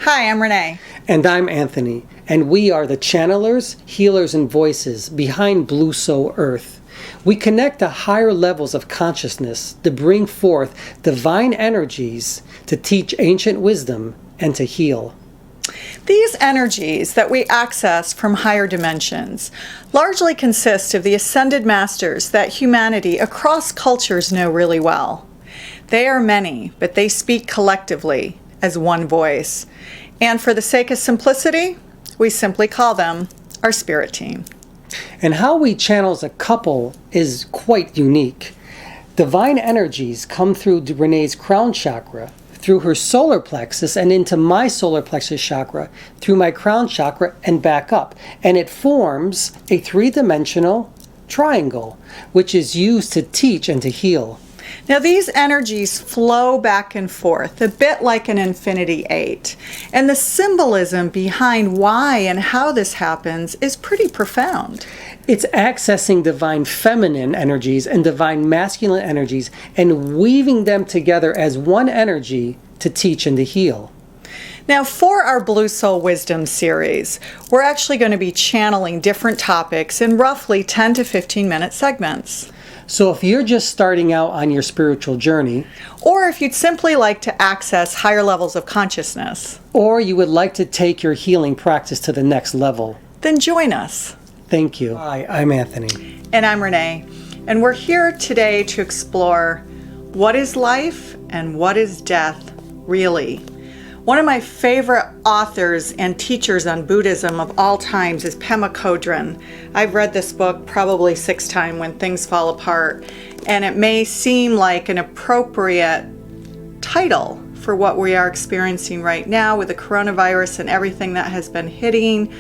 Hi, I'm Renee. And I'm Anthony, and we are the channelers, healers, and voices behind Blue Soul Earth. We connect to higher levels of consciousness to bring forth divine energies, to teach ancient wisdom, and to heal. These energies that we access from higher dimensions largely consist of the ascended masters that humanity across cultures know really well. They are many, but they speak collectively as one voice. And for the sake of simplicity, we simply call them our spirit team. And how we channel as a couple is quite unique. Divine energies come through Renee's crown chakra, through her solar plexus, and into my solar plexus chakra, through my crown chakra, and back up. And it forms a three-dimensional triangle, which is used to teach and to heal. Now these energies flow back and forth, a bit like an infinity eight. And the symbolism behind why and how this happens is pretty profound. It's accessing divine feminine energies and divine masculine energies and weaving them together as one energy to teach and to heal. Now, for our Blue Soul Wisdom series, we're actually going to be channeling different topics in roughly 10 to 15 minute segments. So if you're just starting out on your spiritual journey, or if you'd simply like to access higher levels of consciousness, or you would like to take your healing practice to the next level, then join us. Thank you. Hi, I'm Anthony. And I'm Renee. And we're here today to explore what is life and what is death really. One of my favorite authors and teachers on Buddhism of all times is Pema Chodron. I've read this book probably 6 times, When Things Fall Apart, and it may seem like an appropriate title for what we are experiencing right now with the coronavirus and everything that has been hitting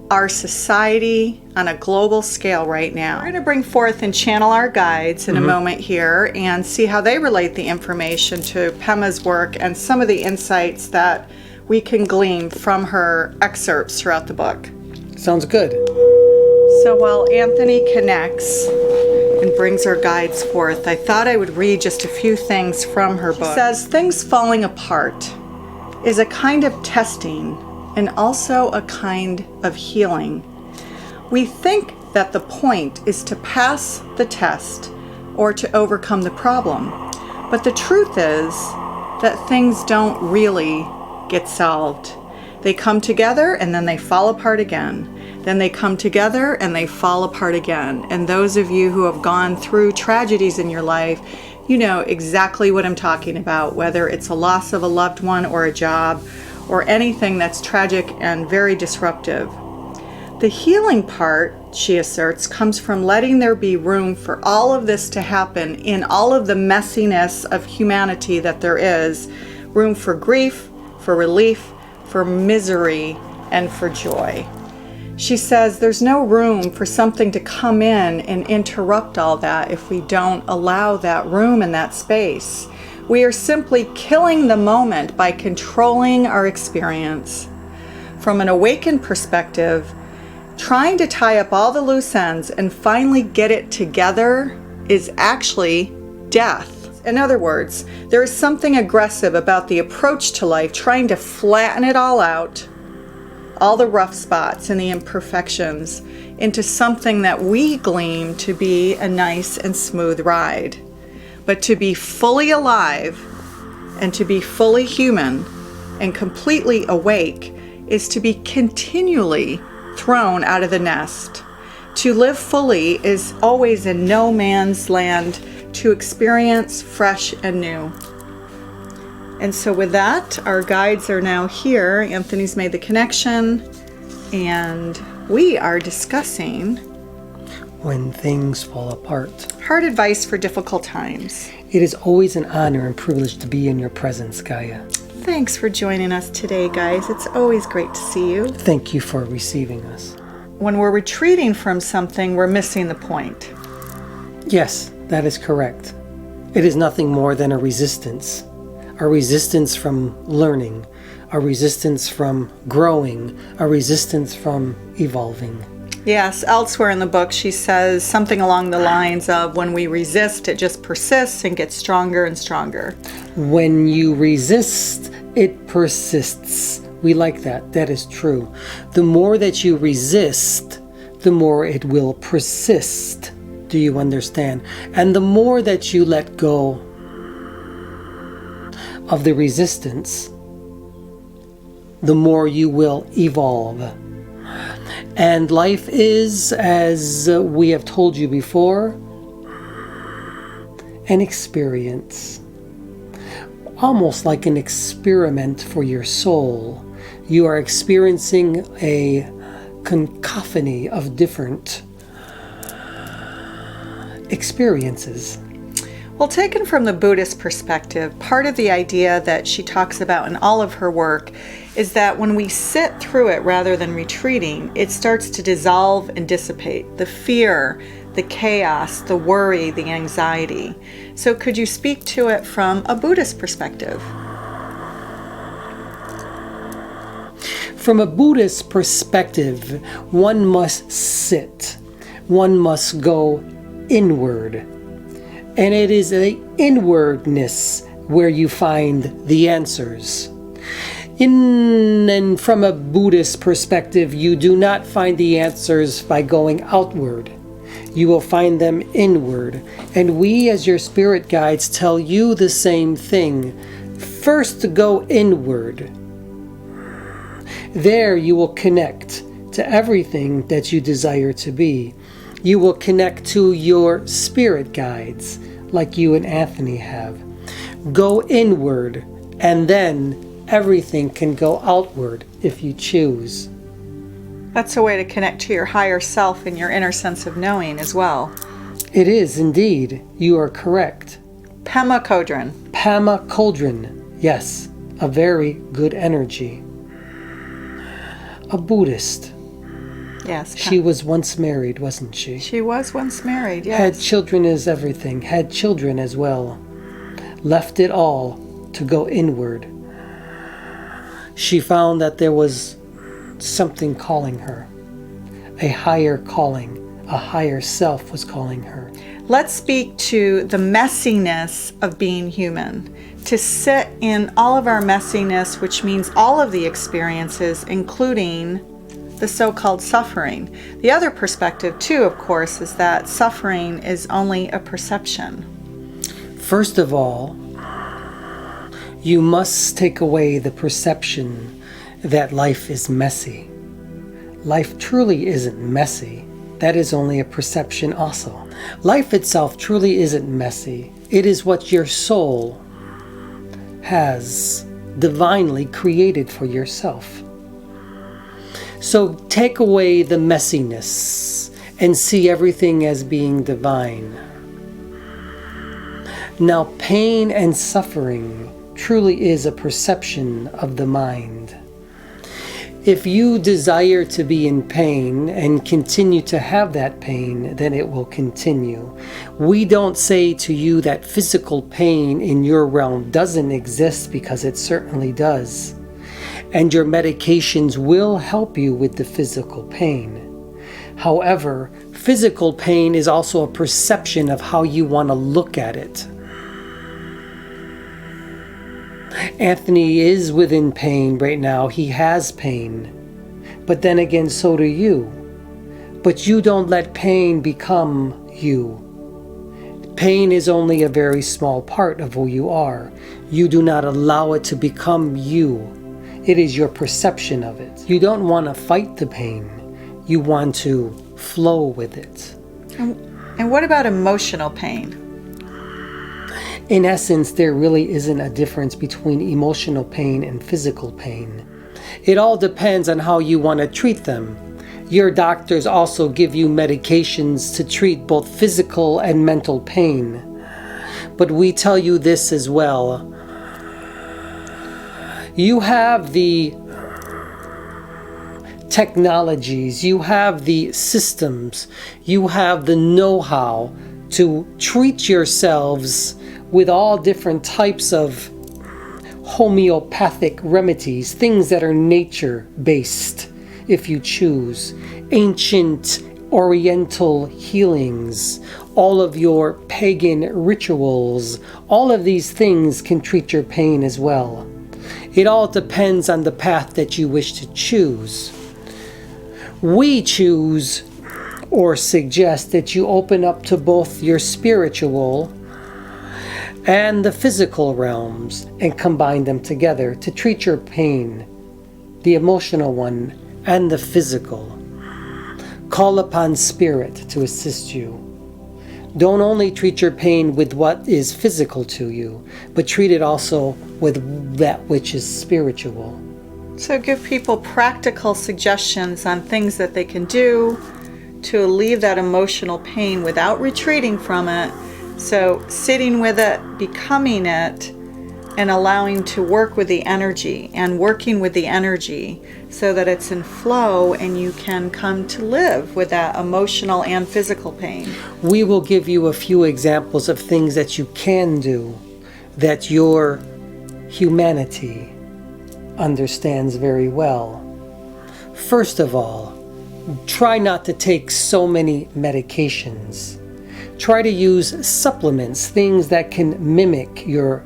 our society on a global scale right now. We're going to bring forth and channel our guides in a moment here and see how they relate the information to Pema's work and some of the insights that we can glean from her excerpts throughout the book. Sounds good. So while Anthony connects and brings our guides forth, I thought I would read just a few things from her book. She says, things falling apart is a kind of testing and also a kind of healing. We think that the point is to pass the test or to overcome the problem. But the truth is that things don't really get solved. They come together and then they fall apart again. Then they come together and they fall apart again. And those of you who have gone through tragedies in your life, you know exactly what I'm talking about, whether it's a loss of a loved one or a job, or anything that's tragic and very disruptive. The healing part, she asserts, comes from letting there be room for all of this to happen in all of the messiness of humanity that there is, room for grief, for relief, for misery, and for joy. She says there's no room for something to come in and interrupt all that if we don't allow that room and that space. We are simply killing the moment by controlling our experience. From an awakened perspective, trying to tie up all the loose ends and finally get it together is actually death. In other words, there is something aggressive about the approach to life, trying to flatten it all out, all the rough spots and the imperfections, into something that we glean to be a nice and smooth ride. But to be fully alive and to be fully human and completely awake is to be continually thrown out of the nest. To live fully is always in no man's land, to experience fresh and new. And so with that, our guides are now here. Anthony's made the connection, and we are discussing When things fall apart. hard advice for difficult times. It is always an honor and privilege to be in your presence, Gaia. Thanks for joining us today, guys. It's always great to see you. Thank you for receiving us. When we're retreating from something, we're missing the point. Yes, that is correct. It is nothing more than a resistance from learning, a resistance from growing, a resistance from evolving. Yes, elsewhere in the book, she says something along the lines of, when we resist, it just persists and gets stronger and stronger. When you resist, it persists. We like that. That is true. The more that you resist, the more it will persist. Do you understand? And the more that you let go of the resistance, the more you will evolve. And life is, as we have told you before, an experience. Almost like an experiment for your soul. You are experiencing a cacophony of different experiences. Well, taken from the Buddhist perspective, part of the idea that she talks about in all of her work is that when we sit through it rather than retreating, it starts to dissolve and dissipate. The fear, the chaos, the worry, the anxiety. So could you speak to it from a Buddhist perspective? From a Buddhist perspective, one must sit. One must go inward. And it is the inwardness where you find the answers. And from a Buddhist perspective, you do not find the answers by going outward. You will find them inward. And we, as your spirit guides, tell you the same thing. First, go inward. There you will connect to everything that you desire to be. You will connect to your spirit guides, like you and Anthony have. Go inward, and then everything can go outward if you choose. That's a way to connect to your higher self and your inner sense of knowing as well. It is indeed. You are correct. Pema Chodron. Pema Chodron. Yes, a very good energy. A Buddhist. Yes. She was once married, wasn't she? She was once married, yes. Had children as everything. Had children as well. Left it all to go inward. She found that there was something calling her. A higher calling. A higher self was calling her. Let's speak to the messiness of being human. To sit in all of our messiness, which means all of the experiences, including the so-called suffering. The other perspective, too, of course, is that suffering is only a perception. First of all, you must take away the perception that life is messy. Life truly isn't messy. That is only a perception also. Life itself truly isn't messy. It is what your soul has divinely created for yourself. So take away the messiness and see everything as being divine. Now, pain and suffering truly is a perception of the mind. If you desire to be in pain and continue to have that pain, then it will continue. We don't say to you that physical pain in your realm doesn't exist, because it certainly does. And your medications will help you with the physical pain. However, physical pain is also a perception of how you want to look at it. Anthony is within pain right now. He has pain. But then again, so do you. But you don't let pain become you. Pain is only a very small part of who you are. You do not allow it to become you. It is your perception of it. You don't want to fight the pain. You want to flow with it. And what about emotional pain? In essence, there really isn't a difference between emotional pain and physical pain. It all depends on how you want to treat them. Your doctors also give you medications to treat both physical and mental pain. But we tell you this as well. You have the technologies, you have the systems, you have the know-how to treat yourselves with all different types of homeopathic remedies, things that are nature-based, if you choose, ancient oriental healings, all of your pagan rituals, all of these things can treat your pain as well. It all depends on the path that you wish to choose. We choose or suggest that you open up to both your spiritual and the physical realms and combine them together to treat your pain, the emotional one and the physical. Call upon spirit to assist you. Don't only treat your pain with what is physical to you, but treat it also with that which is spiritual. So give people practical suggestions on things that they can do to alleviate that emotional pain without retreating from it. So sitting with it, becoming it, and allowing to work with the energy and working with the energy so that it's in flow and you can come to live with that emotional and physical pain. We will give you a few examples of things that you can do that your humanity understands very well. First of all, try not to take so many medications. Try to use supplements, things that can mimic your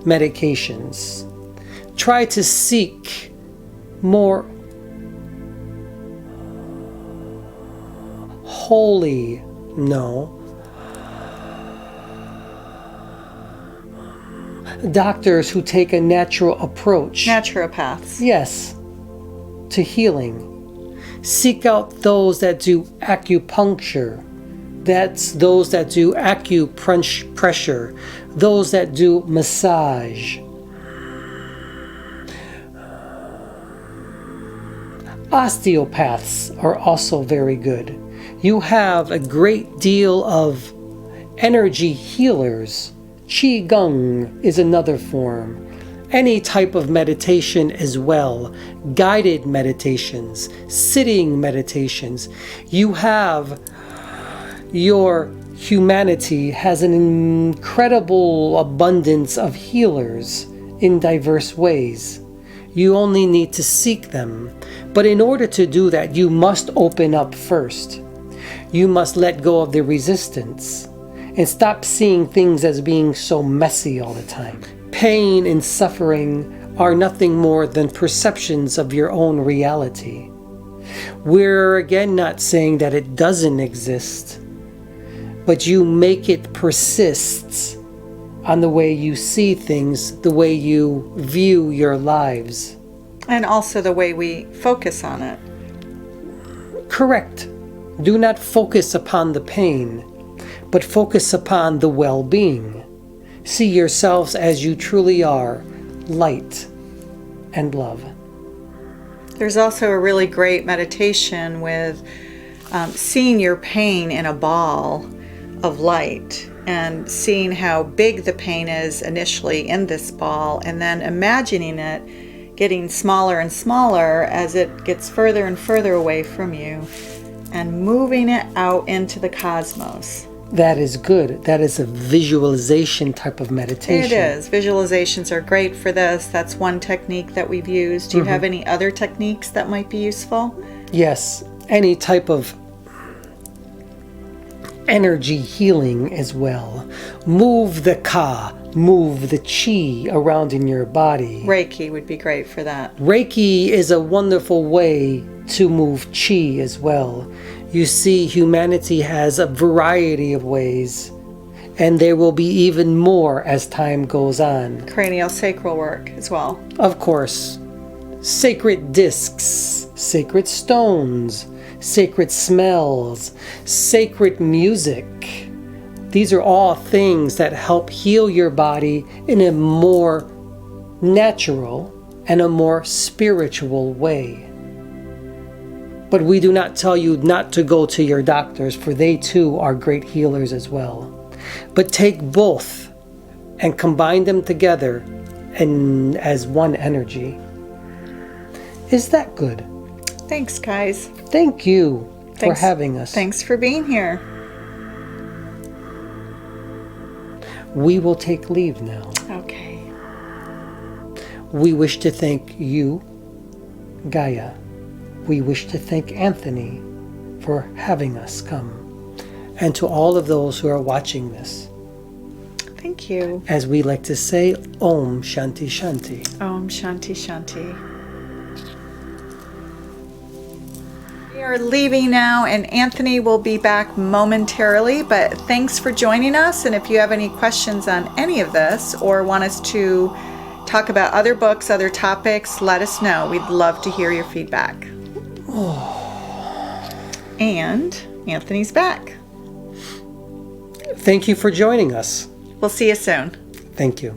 medications. Try to seek more holy, doctors who take a natural approach. Naturopaths. Yes, to healing. Seek out those that do acupuncture. That's those that do acupressure, those that do massage. Osteopaths are also very good. You have a great deal of energy healers. Qigong is another form. Any type of meditation as well. Guided meditations, sitting meditations. You have your humanity has an incredible abundance of healers in diverse ways. You only need to seek them. But in order to do that, you must open up first. You must let go of the resistance and stop seeing things as being so messy all the time. Pain and suffering are nothing more than perceptions of your own reality. We're again not saying that it doesn't exist, but you make it persist on the way you see things, the way you view your lives. And also the way we focus on it. Correct. Do not focus upon the pain, but focus upon the well-being. See yourselves as you truly are, light and love. There's also a really great meditation with seeing your pain in a ball of light and seeing how big the pain is initially in this ball, and then imagining it getting smaller and smaller as it gets further and further away from you, and moving it out into the cosmos. That is good. That is a visualization type of meditation. It is. Visualizations are great for this. That's one technique that we've used. Do you have any other techniques that might be useful? Yes. Any type of energy healing as well. Move the ka, move the chi around in your body. Reiki would be great for that. Reiki is a wonderful way to move chi as well. You see, humanity has a variety of ways, and there will be even more as time goes on. Craniosacral work as well. Of course. Sacred discs, sacred stones, sacred smells, sacred music. These are all things that help heal your body in a more natural and a more spiritual way. But we do not tell you not to go to your doctors, for they too are great healers as well. But take both and combine them together and as one energy. Is that good? Thanks, guys. Thank you for having us. Thanks for being here. We will take leave now. Okay. We wish to thank you, Gaia. We wish to thank Anthony for having us come, and to all of those who are watching this. Thank you. As we like to say, Om Shanti Shanti. Om Shanti Shanti. We are leaving now, and Anthony will be back momentarily, but thanks for joining us. And if you have any questions on any of this or want us to talk about other books, other topics, let us know. We'd love to hear your feedback. And Anthony's back. Thank you for joining us. We'll see you soon. Thank you.